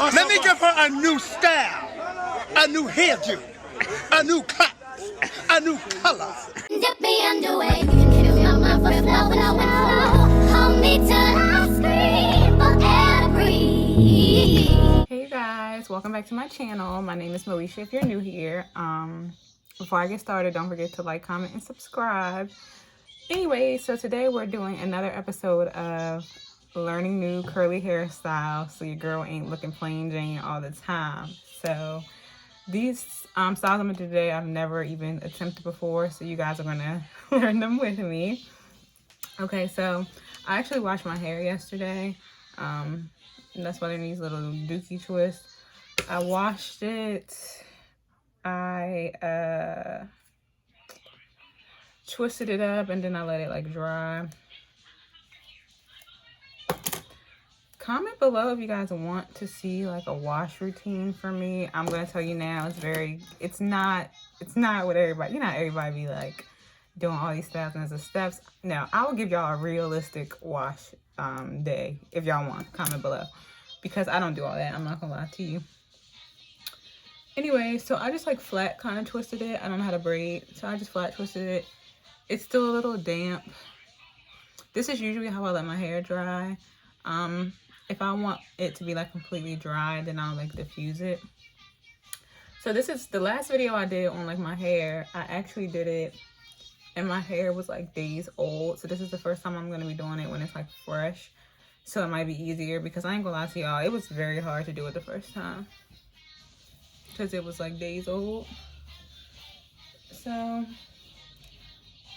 Let me give her a new style, a new hairdo, a new cut, a new color. Dip me underway, kiss my mouth for flow. Hold me till I scream for every. Hey guys, welcome back to my channel. My name is Moesha if you're new here. Before I get started, don't forget to like, comment, and subscribe. Anyway, so today we're doing another episode of learning new curly hairstyles so your girl ain't looking plain Jane all the time. So these styles I'm gonna do today I've never even attempted before, so you guys are gonna learn them with me. Okay, so I actually washed my hair yesterday. And that's why there needs little dookie twists. I washed it. I twisted it up and then I let it like dry. Comment below if you guys want to see like a wash routine for me. I'm gonna tell you now, it's not what everybody, everybody be like doing all these thousands of steps. No, I will give y'all a realistic wash day if y'all want. Comment below, because I don't do all that. I'm not gonna lie to you. Anyway, so I just like flat kind of twisted it. I don't know how to braid, so I just flat twisted it. It's still a little damp. This is usually how I let my hair dry. If I want it to be like completely dry, then I'll like diffuse it. So this is the last video I did on like my hair. I actually did it and my hair was like days old. So this is the first time I'm gonna be doing it when it's like fresh. So it might be easier, because I ain't gonna lie to y'all, it was very hard to do it the first time because it was like days old. So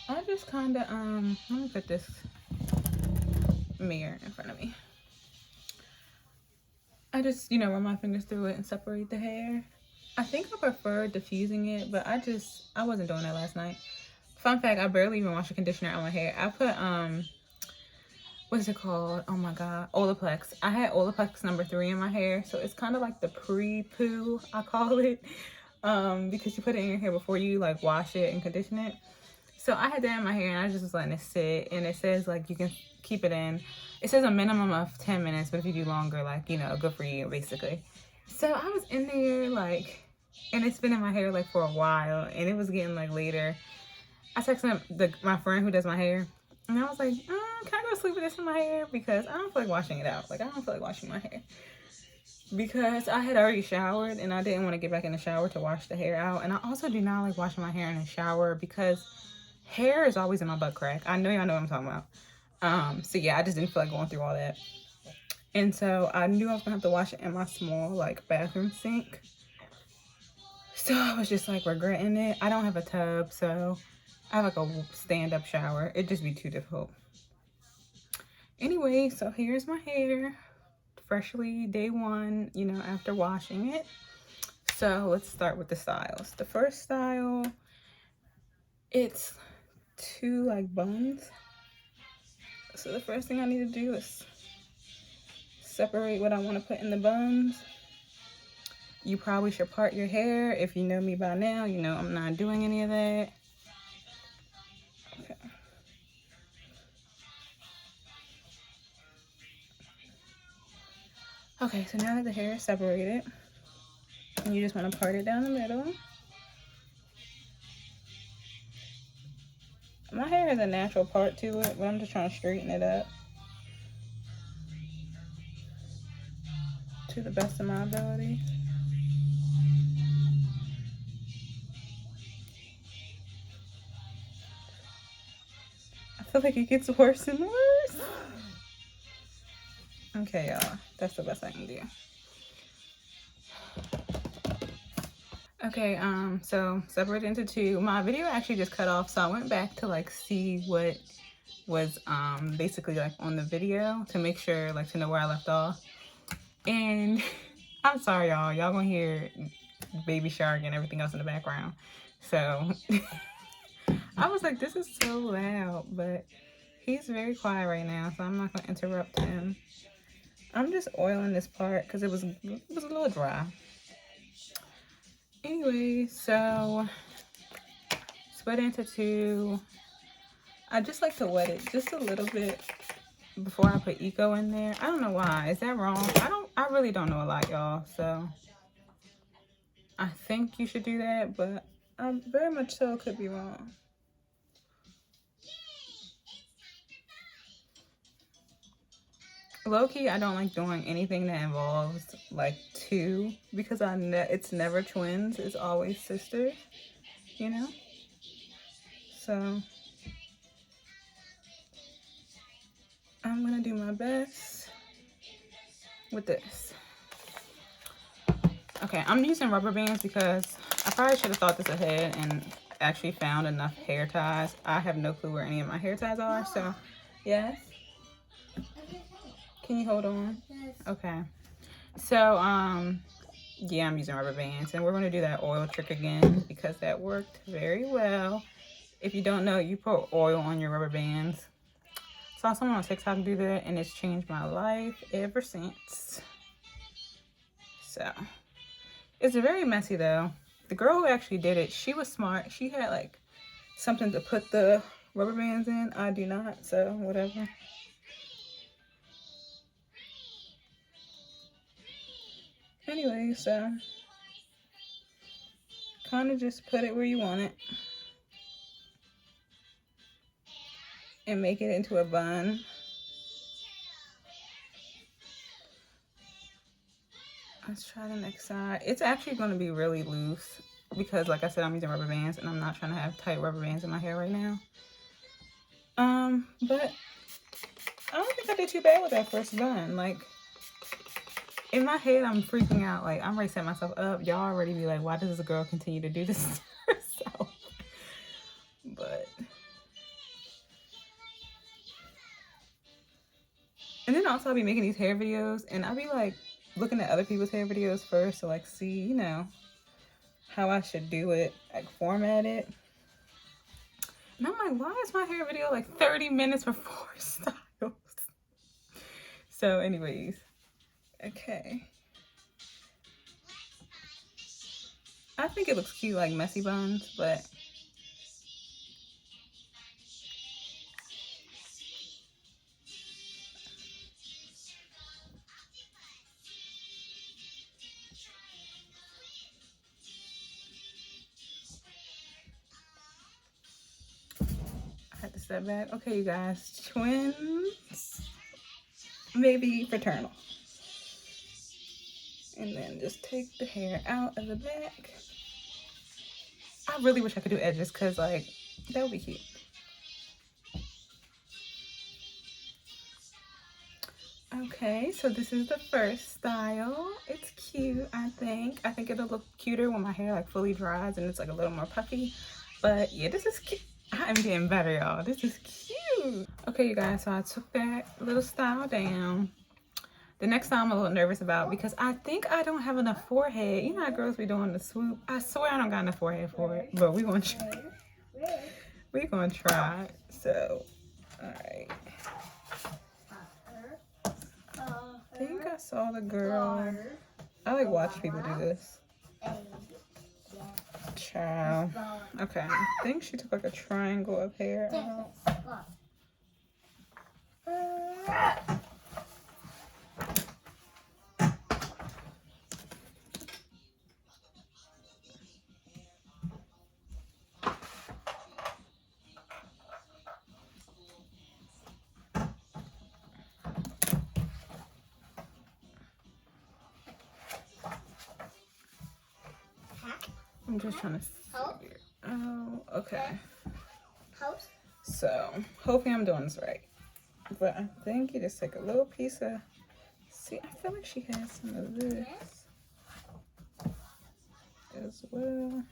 I just kind of let me put this mirror in front of me. I just, run my fingers through it and separate the hair. I think I prefer diffusing it, but I wasn't doing that last night. Fun fact, I barely even wash a conditioner on my hair. I put what's it called? Oh my god, Olaplex. I had Olaplex number 3 in my hair, so it's kind of like the pre-poo, I call it, because you put it in your hair before you like wash it and condition it. So I had that in my hair and I just was letting it sit, and it says like you can keep it in. It says a minimum of 10 minutes, but if you do longer, like, good for you, basically. So I was in there like, and it's been in my hair like for a while, and it was getting like later. I texted my friend who does my hair, and I was like, can I go sleep with this in my hair? Because I don't feel like washing it out. Like, I don't feel like washing my hair. Because I had already showered, and I didn't want to get back in the shower to wash the hair out. And I also do not like washing my hair in the shower because hair is always in my butt crack. I know y'all know what I'm talking about. So yeah, I just didn't feel like going through all that. And so I knew I was gonna have to wash it in my small like bathroom sink. So I was just like regretting it. I don't have a tub, so I have like a stand-up shower. It'd just be too difficult. Anyway, so here's my hair. Freshly day 1, after washing it. So let's start with the styles. The first style, it's 2 like buns. So the first thing I need to do is separate what I want to put in the buns. You probably should part your hair. If you know me by now, you know I'm not doing any of that. Okay. Okay, so now that the hair is separated, you just want to part it down the middle. My hair has a natural part to it, but I'm just trying to straighten it up to the best of my ability. I feel like it gets worse and worse. Okay, y'all, that's the best I can do. Okay, so separate into 2. My video actually just cut off, so I went back to like see what was basically like on the video to make sure, like, to know where I left off. And I'm sorry, y'all gonna hear baby shark and everything else in the background. So I was like, this is so loud, but he's very quiet right now, so I'm not gonna interrupt him. I'm just oiling this part because it was a little dry. Anyway, so split into 2. I just like to wet it just a little bit before I put eco in there. I don't know why. Is that wrong? I really don't know a lot, y'all. So I think you should do that, but I very much so could be wrong. Low-key, I don't like doing anything that involves like two, because it's never twins, it's always sisters, you know? So I'm gonna do my best with this. Okay, I'm using rubber bands because I probably should have thought this ahead and actually found enough hair ties. I have no clue where any of my hair ties are, so yes. Can you hold on? Yes. Okay. So, yeah, I'm using rubber bands, and we're going to do that oil trick again because that worked very well. If you don't know, you put oil on your rubber bands. Saw someone on TikTok do that, and it's changed my life ever since. So, it's very messy, though. The girl who actually did it, she was smart. She had, like, something to put the rubber bands in. I do not, so whatever. Anyway, so kind of just put it where you want it and make it into a bun. Let's try the next side. It's actually going to be really loose because, like I said, I'm using rubber bands and I'm not trying to have tight rubber bands in my hair right now. But I don't think I did too bad with that first bun. Like, in my head, I'm freaking out. Like, I'm ready to set myself up. Y'all already be like, why does this girl continue to do this to herself? But, and then also I'll be making these hair videos, and I'll be like looking at other people's hair videos first to like see, you know, how I should do it, like format it. And I'm like, why is my hair video like 30 minutes for 4 styles? So anyways, okay. I think it looks cute like messy buns, but I had to step back. Okay, you guys, twins, maybe fraternal. And then just take the hair out of the back. I really wish I could do edges because, like, that would be cute. Okay, so this is the first style. It's cute, I think. I think it'll look cuter when my hair, like, fully dries and it's, like, a little more puffy. But, yeah, this is cute. I'm getting better, y'all. This is cute. Okay, you guys, so I took that little style down. The next style I'm a little nervous about because I think I don't have enough forehead. You know how girls be doing the swoop? I swear I don't got enough forehead for it. But we're going to try. We're going to try. So, all right. I think I saw the girl. I like watch people do this. Ciao. Okay. I think she took like a triangle of hair out. I'm just trying to figure. Oh, okay. So, hopefully I'm doing this right. But I think you just take a little piece of... See, I feel like she has some of this as well.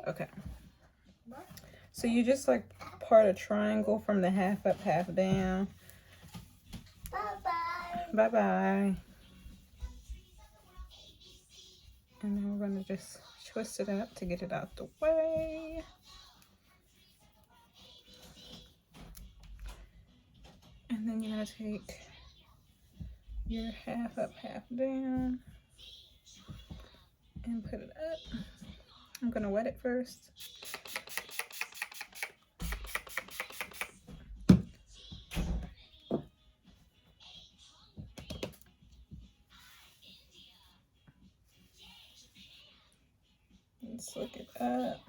Okay. So you just like part a triangle from the half up, half down. Bye-bye. Bye-bye. And then we're going to just twist it up to get it out the way. And then you're going to take your half up, half down and put it up. I'm going to wet it first. Let's look it up.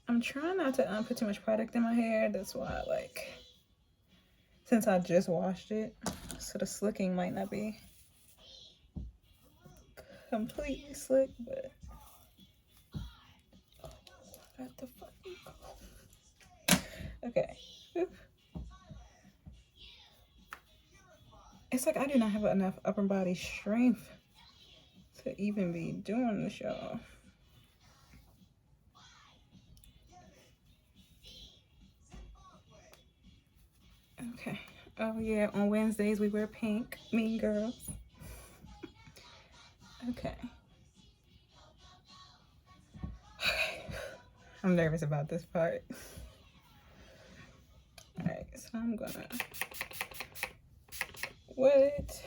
I'm trying not to put too much product in my hair. That's why, like, since I just washed it, so the slicking might not be completely slick, but oh, I got the fucking okay. Oop. It's like I do not have enough upper body strength to even be doing the show. Okay. Oh yeah, on Wednesdays we wear pink. Mean girls. Okay. I'm nervous about this part. Alright, so I'm gonna wet.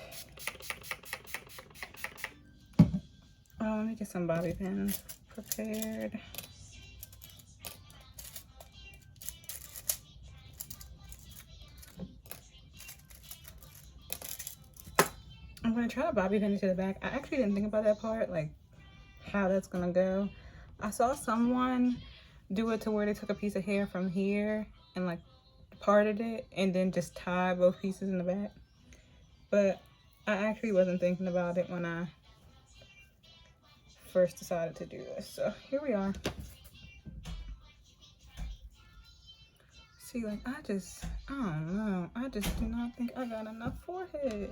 Oh, let me get some bobby pins prepared. I'm gonna try to bobby pin it to the back. I actually didn't think about that part, like how that's gonna go. I saw someone do it to where they took a piece of hair from here and like parted it and then just tied both pieces in the back. But I actually wasn't thinking about it when I first decided to do this. So here we are. See, like I don't know. I just do not think I got enough forehead.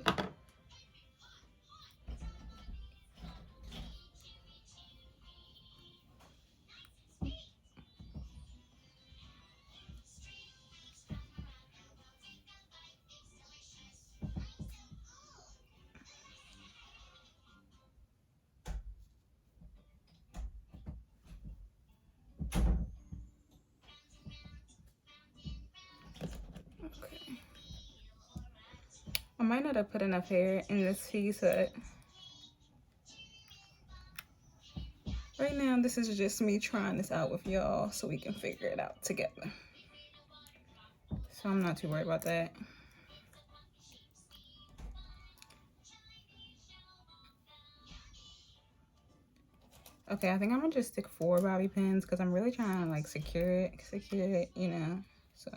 I might not have put enough hair in this piece, but right now this is just me trying this out with y'all so we can figure it out together. So I'm not too worried about that. Okay, I think I'm gonna just stick 4 bobby pins because I'm really trying to like secure it, you know, so.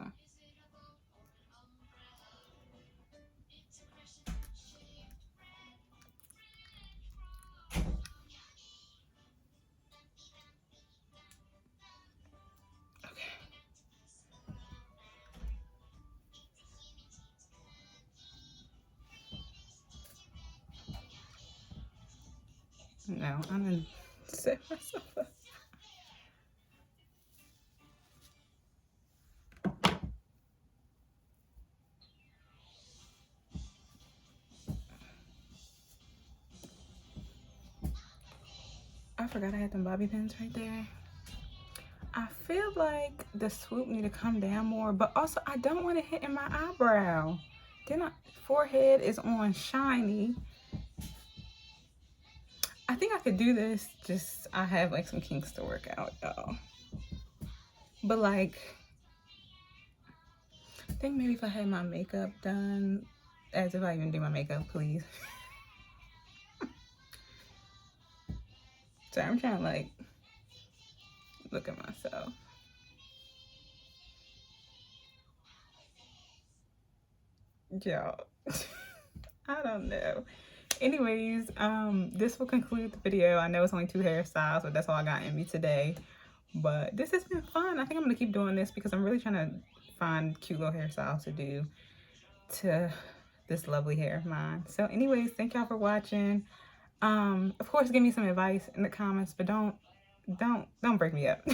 No, I'm gonna set myself up. I forgot I had them bobby pins right there. I feel like the swoop need to come down more, but also I don't want to hit in my eyebrow. Then forehead is on shiny. I think I could do this, just I have like some kinks to work out, y'all. But like, I think maybe if I had my makeup done, as if I even do my makeup, please. So I'm trying to like, look at myself. Y'all, I don't know. Anyways, this will conclude the video. I know it's only 2 hairstyles, but that's all I got in me today. But this has been fun. I think I'm gonna keep doing this because I'm really trying to find cute little hairstyles to do to this lovely hair of mine. So anyways, thank y'all for watching. Of course, give me some advice in the comments, but don't break me up.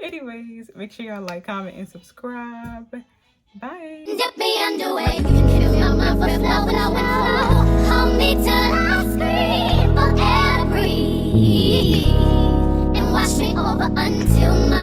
Anyways, make sure y'all like, comment, and subscribe. Bye. Dip me underway, you can feel my mind for flow. Hold me till I scream for air, breathe, and wash me over until my